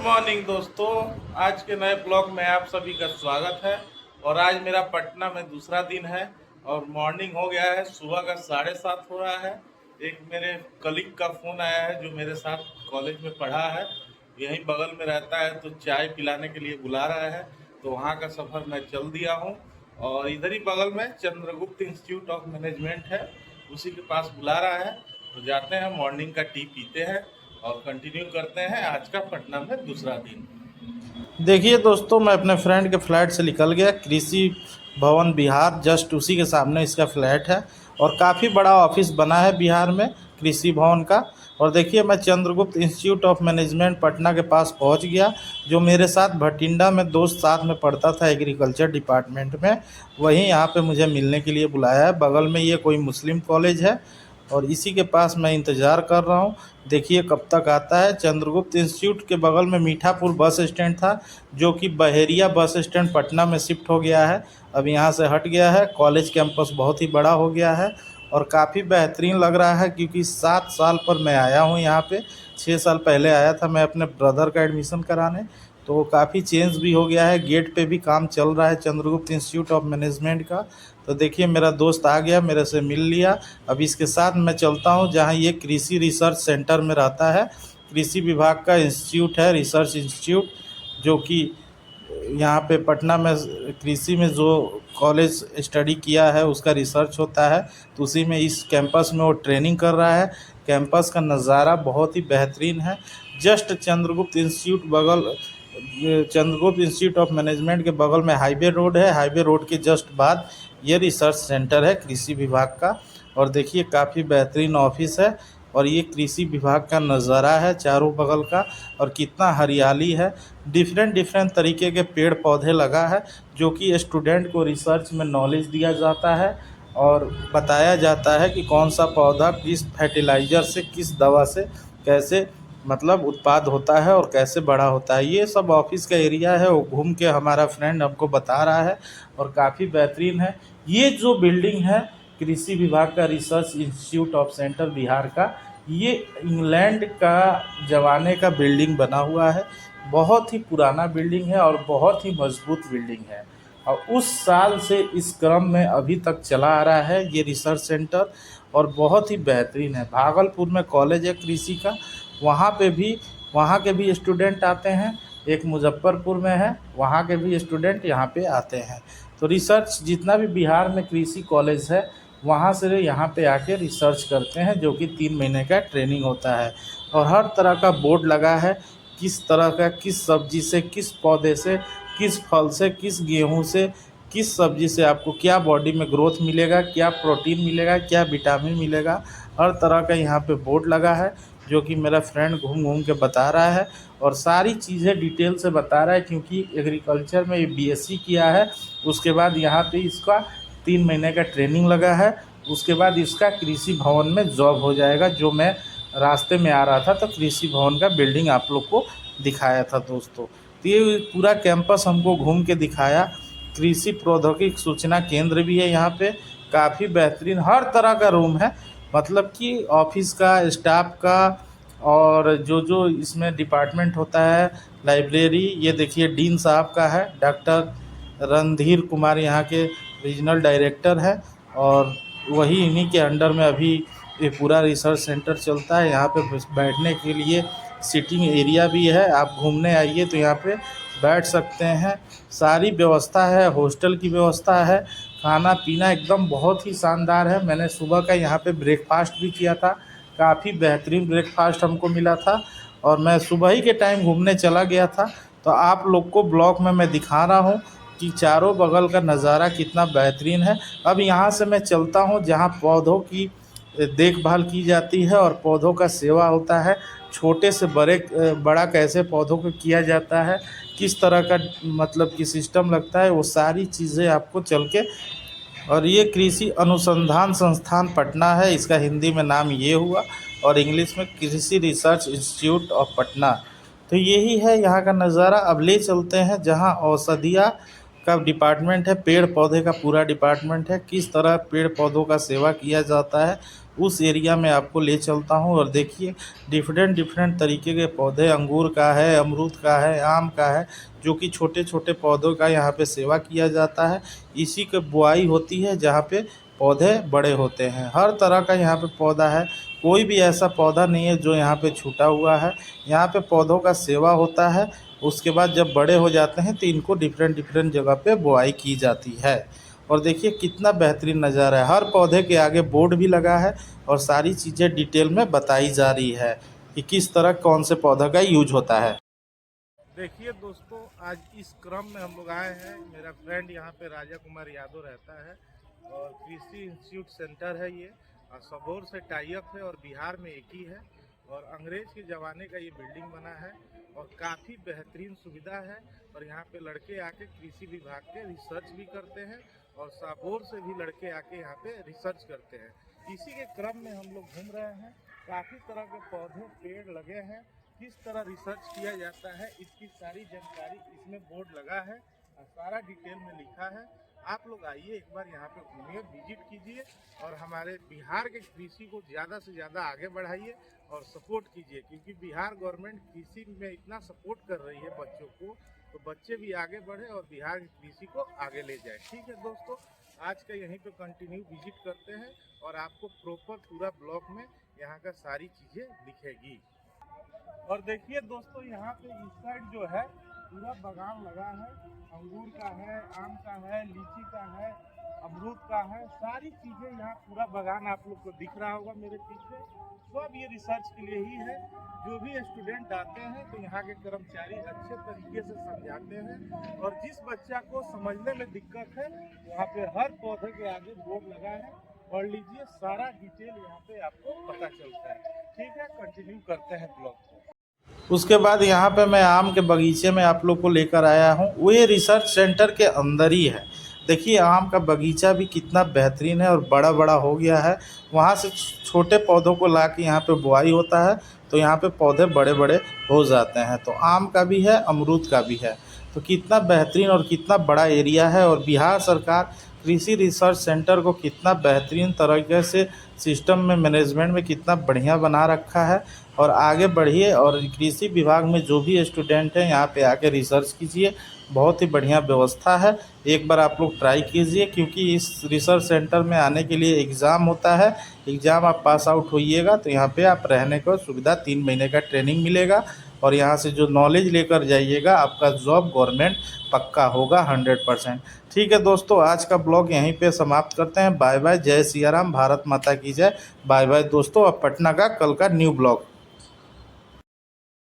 Morning दोस्तों। आज के नए ब्लॉग में आप सभी का स्वागत है। और आज मेरा पटना में दूसरा दिन है और मॉर्निंग हो गया है, सुबह का 7:30 हो रहा है। एक मेरे कलीग का फ़ोन आया है जो मेरे साथ कॉलेज में पढ़ा है, यहीं बगल में रहता है, तो चाय पिलाने के लिए बुला रहा है। तो वहाँ का सफ़र मैं चल दिया हूँ और इधर ही बगल में चंद्रगुप्त इंस्टीट्यूट ऑफ मैनेजमेंट है, उसी के पास बुला रहा है। तो जाते हैं, मॉर्निंग का टी पीते हैं और कंटिन्यू करते हैं आज का पटना में दूसरा दिन। देखिए दोस्तों, मैं अपने फ्रेंड के फ्लैट से निकल गया, कृषि भवन बिहार, जस्ट उसी के सामने इसका फ्लैट है और काफ़ी बड़ा ऑफिस बना है बिहार में कृषि भवन का। और देखिए, मैं Chandragupta institute of management Patna के पास पहुंच गया। जो मेरे साथ भटिंडा में दोस्त साथ में पढ़ता था एग्रीकल्चर डिपार्टमेंट में, वहीं यहाँ पे मुझे मिलने के लिए बुलाया है। बगल में ये कोई मुस्लिम कॉलेज है और इसी के पास मैं इंतज़ार कर रहा हूँ, देखिए कब तक आता है। चंद्रगुप्त इंस्टीट्यूट के बगल में मीठापुर बस स्टैंड था, जो कि बहेरिया बस स्टैंड पटना में शिफ्ट हो गया है, अब यहाँ से हट गया है। कॉलेज कैंपस बहुत ही बड़ा हो गया है और काफ़ी बेहतरीन लग रहा है, क्योंकि 7 साल पर मैं आया हूँ यहाँ पे। 6 साल पहले आया था मैं अपने ब्रदर का एडमिशन कराने, तो काफ़ी चेंज भी हो गया है। गेट पे भी काम चल रहा है चंद्रगुप्त इंस्टीट्यूट ऑफ मैनेजमेंट का। तो देखिए, मेरा दोस्त आ गया, मेरे से मिल लिया। अब इसके साथ मैं चलता हूँ जहाँ ये कृषि रिसर्च सेंटर में रहता है। कृषि विभाग का इंस्टीट्यूट है, रिसर्च इंस्टीट्यूट, जो कि यहाँ पे पटना में कृषि में जो कॉलेज स्टडी किया है उसका रिसर्च होता है, तो उसी में इस कैंपस में वो ट्रेनिंग कर रहा है। कैंपस का नज़ारा बहुत ही बेहतरीन है। Just Chandragupta institute of management के बगल में हाईवे रोड है, हाईवे रोड के जस्ट बाद ये रिसर्च सेंटर है कृषि विभाग का। और देखिए, काफ़ी बेहतरीन ऑफिस है और ये कृषि विभाग का नज़ारा है चारों बगल का, और कितना हरियाली है। डिफरेंट डिफरेंट तरीके के पेड़ पौधे लगा है, जो कि स्टूडेंट को रिसर्च में नॉलेज दिया जाता है और बताया जाता है कि कौन सा पौधा किस फर्टिलाइज़र से, किस दवा से कैसे मतलब उत्पाद होता है और कैसे बड़ा होता है। ये सब ऑफिस का एरिया है, वो घूम के हमारा फ्रेंड हमको बता रहा है और काफ़ी बेहतरीन है। ये जो बिल्डिंग है कृषि विभाग का research institute of centre Bihar का, ये इंग्लैंड का ज़माने का बिल्डिंग बना हुआ है। बहुत ही पुराना बिल्डिंग है और बहुत ही मजबूत बिल्डिंग है, और उस साल से इस क्रम में अभी तक चला आ रहा है ये रिसर्च सेंटर, और बहुत ही बेहतरीन है। भागलपुर में कॉलेज है कृषि का, वहाँ पे भी वहाँ के भी स्टूडेंट आते हैं। एक मुजफ्फरपुर में है, वहाँ के भी स्टूडेंट यहाँ पे आते हैं। तो रिसर्च जितना भी बिहार में कृषि कॉलेज है, वहाँ से यहाँ पे आके रिसर्च करते हैं, जो कि 3 महीने का ट्रेनिंग होता है। और हर तरह का बोर्ड लगा है, किस तरह का, किस सब्जी से, किस पौधे से, किस फल से, किस गेहूँ से, किस सब्जी से आपको क्या बॉडी में ग्रोथ मिलेगा, क्या प्रोटीन मिलेगा, क्या विटामिन मिलेगा, हर तरह का यहाँ पे बोर्ड लगा है, जो कि मेरा फ्रेंड घूम घूम के बता रहा है और सारी चीज़ें डिटेल से बता रहा है। क्योंकि एग्रीकल्चर में ये बीएससी किया है, उसके बाद यहाँ पे इसका 3 महीने का ट्रेनिंग लगा है, उसके बाद इसका कृषि भवन में जॉब हो जाएगा। जो मैं रास्ते में आ रहा था तो कृषि भवन का बिल्डिंग आप लोग को दिखाया था दोस्तों। तो ये पूरा कैंपस हमको घूम के दिखाया। कृषि प्रौद्योगिकी सूचना केंद्र भी है यहाँ पे, काफ़ी बेहतरीन हर तरह का रूम है, मतलब कि ऑफिस का, स्टाफ का, और जो जो इसमें डिपार्टमेंट होता है, लाइब्रेरी। ये देखिए, डीन साहब का है, डॉक्टर रणधीर कुमार यहाँ के रीजनल डायरेक्टर है, और वही इन्हीं के अंडर में अभी ये पूरा रिसर्च सेंटर चलता है। यहाँ पे बैठने के लिए सिटिंग एरिया भी है, आप घूमने आइए तो यहाँ पे बैठ सकते हैं। सारी व्यवस्था है, हॉस्टल की व्यवस्था है, खाना पीना एकदम बहुत ही शानदार है। मैंने सुबह का यहाँ पे ब्रेकफास्ट भी किया था, काफ़ी बेहतरीन ब्रेकफास्ट हमको मिला था, और मैं सुबह ही के टाइम घूमने चला गया था। तो आप लोग को ब्लॉग में मैं दिखा रहा हूँ कि चारों बगल का नज़ारा कितना बेहतरीन है। अब यहाँ से मैं चलता हूँ जहाँ पौधों की देखभाल की जाती है और पौधों का सेवा होता है। छोटे से बड़ा कैसे पौधों को किया जाता है, किस तरह का मतलब कि सिस्टम लगता है, वो सारी चीज़ें आपको चल के। और ये कृषि अनुसंधान संस्थान पटना है, इसका हिंदी में नाम ये हुआ, और इंग्लिश में कृषि रिसर्च इंस्टीट्यूट ऑफ पटना। तो यही है यहाँ का नज़ारा। अब ले चलते हैं जहाँ औषधिया का डिपार्टमेंट है, पेड़ पौधे का पूरा डिपार्टमेंट है, किस तरह पेड़ पौधों का सेवा किया जाता है उस एरिया में आपको ले चलता हूँ। और देखिए डिफरेंट डिफरेंट तरीके के पौधे, अंगूर का है, अमरूद का है, आम का है, जो कि छोटे छोटे पौधों का यहाँ पे सेवा किया जाता है। इसी की बुआई होती है जहाँ पे पौधे बड़े होते हैं। हर तरह का यहाँ पे पौधा है, कोई भी ऐसा पौधा नहीं है जो यहाँ पे छूटा हुआ है। यहाँ पे पौधों का सेवा होता है, उसके बाद जब बड़े हो जाते हैं तो इनको डिफरेंट डिफरेंट जगह पे बुआई की जाती है। और देखिए कितना बेहतरीन नज़ारा है। हर पौधे के आगे बोर्ड भी लगा है और सारी चीज़ें डिटेल में बताई जा रही है कि किस तरह कौन से पौधा का यूज होता है। देखिए दोस्तों, आज इस क्रम में हम लोग आए हैं। मेरा फ्रेंड यहाँ पे राजा कुमार यादव रहता है और कृषि इंस्टीट्यूट सेंटर है ये, और सबौर से टाई अप है और बिहार में एक ही है। और अंग्रेज के ज़माने का ये बिल्डिंग बना है और काफ़ी बेहतरीन सुविधा है। और यहाँ पे लड़के आके कृषि विभाग के रिसर्च भी करते हैं और साबौर से भी लड़के आके यहाँ पे रिसर्च करते हैं। इसी के क्रम में हम लोग घूम रहे हैं। काफ़ी तरह के पौधे पेड़ लगे हैं, किस तरह रिसर्च किया जाता है इसकी सारी जानकारी इसमें बोर्ड लगा है और सारा डिटेल में लिखा है। आप लोग आइए, एक बार यहाँ पे घूमिए, विजिट कीजिए और हमारे बिहार के कृषि को ज़्यादा से ज़्यादा आगे बढ़ाइए और सपोर्ट कीजिए, क्योंकि बिहार गवर्नमेंट कृषि में इतना सपोर्ट कर रही है बच्चों को, तो बच्चे भी आगे बढ़े और बिहार की कृषि को आगे ले जाए। ठीक है दोस्तों, आज का यहीं पे कंटिन्यू विजिट करते हैं और आपको प्रॉपर पूरा ब्लॉग में यहाँ का सारी चीज़ें दिखेगी। और देखिए दोस्तों, यहाँ पे इस साइड जो है पूरा बागान लगा है, अंगूर का है, आम का है, लीची का है, अमरूद का है, सारी चीज़ें यहाँ पूरा बागान आप लोग को दिख रहा होगा मेरे पीछे। सब ये रिसर्च के लिए ही है। जो भी स्टूडेंट आते हैं तो यहाँ के कर्मचारी अच्छे तरीके से समझाते हैं और जिस बच्चा को समझने में दिक्कत है यहाँ पे हर पौधे के आगे बोर्ड लगा है, पढ़ लीजिए, सारा डिटेल यहाँ पे आपको पता चलता है। ठीक है, कंटिन्यू करते हैं ब्लॉग को। उसके बाद यहाँ पे मैं आम के बगीचे में आप लोग को लेकर आया हूँ। वो ये रिसर्च सेंटर के अंदर ही है। देखिए आम का बगीचा भी कितना बेहतरीन है और बड़ा बड़ा हो गया है। वहाँ से छोटे पौधों को ला के यहाँ पे बुआई होता है, तो यहाँ पे पौधे बड़े बड़े हो जाते हैं। तो आम का भी है, अमरूद का भी है। तो कितना बेहतरीन और कितना बड़ा एरिया है। और बिहार सरकार कृषि रिसर्च सेंटर को कितना बेहतरीन तरीके से सिस्टम में, मैनेजमेंट में कितना बढ़िया बना रखा है। और आगे बढ़िए और कृषि विभाग में जो भी स्टूडेंट हैं यहाँ पे आके रिसर्च कीजिए, बहुत ही बढ़िया व्यवस्था है। एक बार आप लोग ट्राई कीजिए, क्योंकि इस रिसर्च सेंटर में आने के लिए एग्ज़ाम होता है। एग्ज़ाम आप पास आउट होइएगा तो यहाँ पे आप रहने को सुविधा 3 महीने का ट्रेनिंग मिलेगा और यहाँ से जो नॉलेज लेकर जाइएगा आपका जॉब गवर्नमेंट पक्का होगा 100%। ठीक है दोस्तों, आज का ब्लॉग यहीं पे समाप्त करते हैं। बाय बाय, जय सिया राम, भारत माता की जय। बाय बाय दोस्तों, अब पटना का कल का न्यू ब्लॉग।